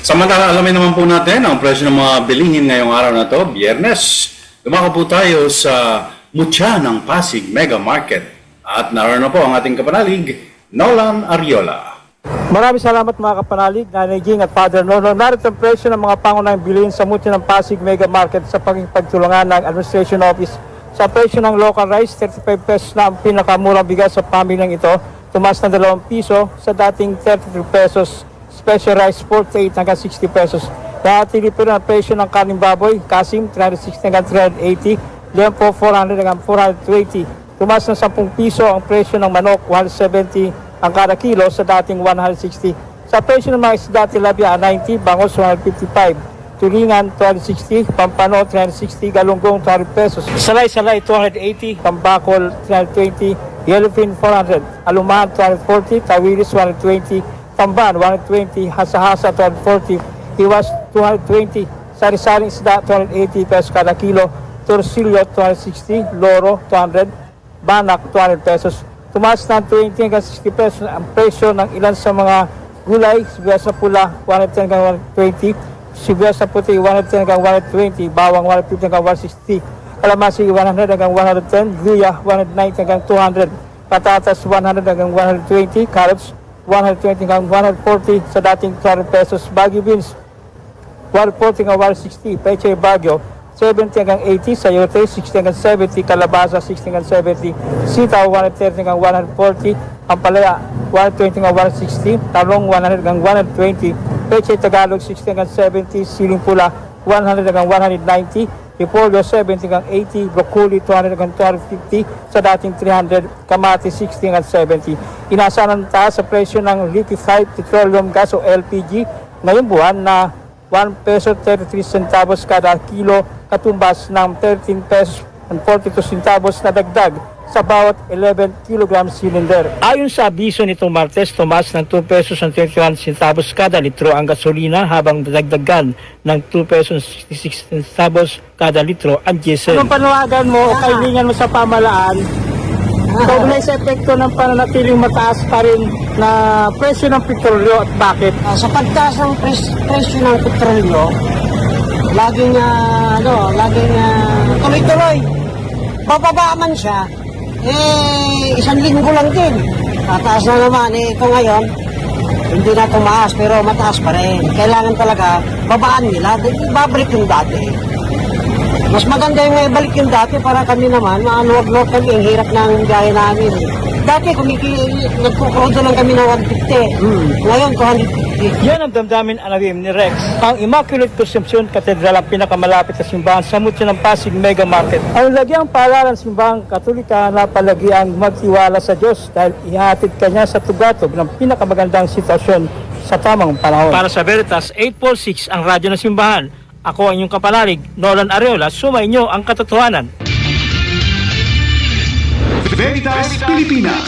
Samantala, alamin naman po natin ang presyo ng mga bilihin ngayong araw na to, Biyernes. Dumako po tayo sa Mutya ng Pasig Mega Market. At naroon na po ang ating kapanalig, Nolan Ariola. Maraming salamat mga kapanalig, Nanay Jing at Father Nolan. Narito ang presyo ng mga pangunahing bilihin sa Mutya ng Pasig Mega Market sa pagtulungan ng Administration Office. Sa presyo ng local rice, 35 pesos na ang pinakamurang bigas sa pamilyang ito. Tumaas ng 2 piso sa dating 33 pesos. Special rice 48 hanggang 60 pesos. Natili pero ang presyo ng kaning baboy, kasim 360 hanggang 380, lempo 400 hanggang 420. Tumaas ng 10 piso ang presyo ng manok, 170 ang kada kilo sa dating 160. Sa presyo ng mga isda tilapia 90, bangos 155, tulingan 260, pampano 360, galunggong 200 pesos. Salay 280, pambakol 320, yellowfin 400, alumahan 240, tawilis 120, tamban 120, hasa-hasa 240, iwas 220, sari-saring isda 280 pesos kada kilo, torsilyo 260, loro 200, banak 200 pesos. Tumaas ng 20 hanggang 60 pesos ang presyo ng ilan sa mga gulay. Sibuyas na pula 110 hanggang 120, sibuyas na puti 110 hanggang 120, bawang 150 hanggang 160, kalamansi 100 hanggang 110, luya 190 hanggang 200, patatas 100 hanggang 120, carrots 120 hanggang 140 sa dating 200 pesos. Baguio beans 140 hanggang 160, peche bagyo 70 hanggang 80, sayote 60 hanggang 70, kalabasa 60 hanggang 70, sitaw 130 hanggang 140, ampalaya 120 hanggang 160, talong 100 hanggang 120, peche Tagalog 60 hanggang 70, siling pula 100 hanggang 190, repolyo 70 hanggang 80, broccoli 200 hanggang 250 sa dating 300, kamati 60 hanggang 70. Inasahan ng taas sa presyo ng liquefied petroleum gas o LPG ngayong buwan na 1 peso 33 centavos kada kilo, katumbas ng 13 pesos and 42 centavos na dagdag sa bawat 11 kilogram cylinder. Ayon sa abiso nitong Martes, tumaas ng 2 pesos and 21 centavos kada litro ang gasolina habang dadagdagan ng 2 pesos and 66 centavos kada litro ang diesel. Anong panawagan mo o kailangan mo sa pamalaan kaugnay sa epekto ng pananatiling mataas pa rin na presyo ng petrolyo at bakit? Sa pagtaas ng presyo ng petrolyo, laging tuloy-tuloy. Bababa man siya, isang linggo lang din. Tataas na naman, ito ngayon, hindi na tumaas pero mataas pa rin. Kailangan talaga, babaan nila, babalik yung dati. Mas maganda yung balik yung dati para kami naman, maanuwag-nuwag kami, ang hirap ng biyahe namin. Dati, nagkukrodo lang kami ng 150. Ngayon, 250. Yan ang damdamin anawim ni Rex. Ang Immaculate Conception Cathedral ang pinakamalapit na simbahan sa Mutya ng Pasig Mega Market. Ang lagyang paalalan simbahang Katolika na palagi ang magtiwala sa Diyos dahil ihatid kanya sa tugatog ng pinakamagandang sitwasyon sa tamang panahon. Para sa Veritas 846 ang radyo ng simbahan. Ako ang inyong kapanalig, Nolan Ariola, sumainyo ang katotohanan. Veritas Pilipinas.